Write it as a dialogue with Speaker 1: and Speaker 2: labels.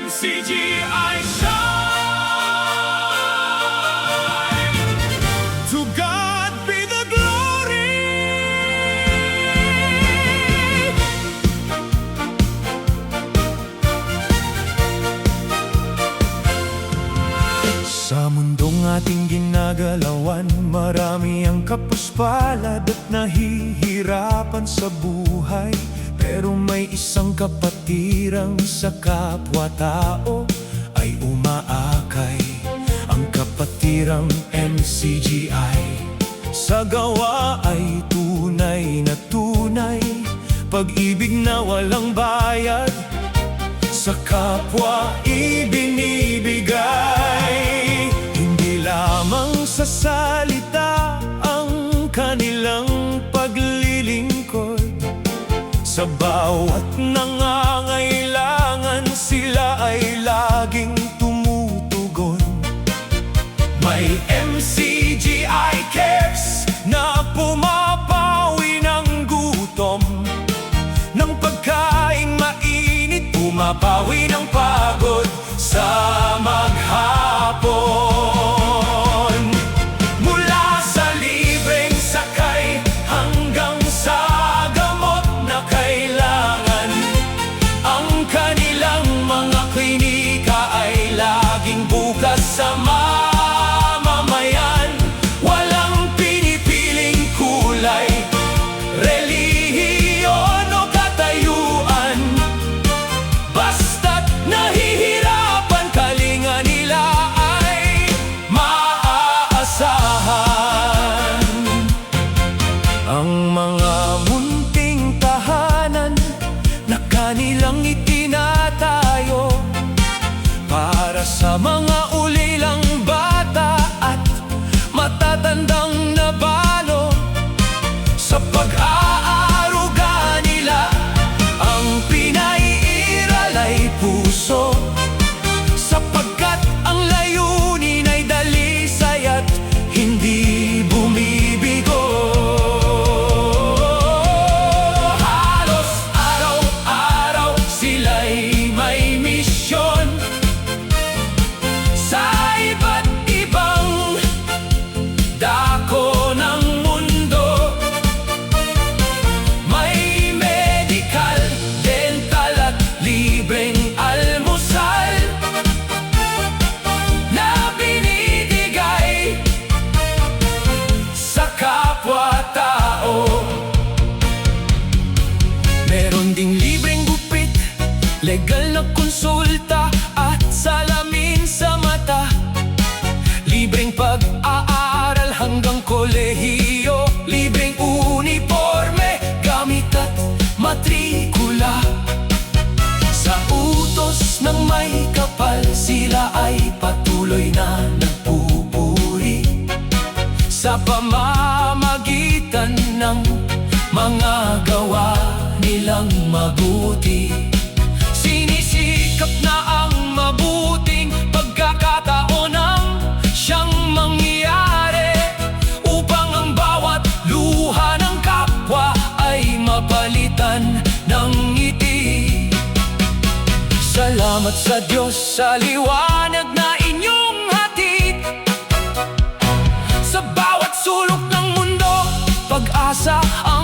Speaker 1: MCGI shine. To God be the glory. Sa mundong ating ginagalawan, marami ang kapuspalad at nahihirapan sa buhay. Pero may isang kapatirang sa kapwa-tao ay umaakay. Ang kapatirang MCGI sa gawa ay tunay na tunay, pag-ibig na walang bayad sa kapwa ibinibigay. Hindi lamang sa salita ang kanilang paglilingkod, sa bawat nangangailangan sila ay laging tumutugon. May MCGI Cares na pumapawi ng gutom, ng pagkaing mainit, pumapawi ng pagod sa maghapon. Mula sa libreng sakay hanggang sa gamot na kailangan, ang kanilang mga klinika ay laging bukas sa mamamayan. Walang pinipiling kulay, relihiyon o katayuan, basta't nahihirapan, kalinga nila ay maaasahan. Ang mga munting tahanan na kanilang itinatayo para sa mga ulilang bata at matatandang nabalo, sa pag-aaruga nila ang pinaiiral ay puso, sapagkat ang layunin ay dalisay at hindi bumibigo. Halos araw-araw sila'y may misyon sa iba't ibang dako ng mundo. May medical, dental at libreng almusal na binibigay sa kapwa-tao. Meron ding libreng gupit, legal na konsulta at salamin sa mata, libreng pag-aaral hanggang kolehiyo, libreng uniforme, gamit at matrikula. Sa utos ng may kapal, sila ay patuloy na nagpupuri sa pamamagitan ng mga gawa nilang mabuti. Sinisikap na ang mabuting pagkakataon ang siyang mangyari, upang ang bawat luha ng kapwa ay mapalitan ng ngiti. Salamat sa Diyos sa liwanag na inyong hatid, sa bawat sulok ng mundo, pag-asa ang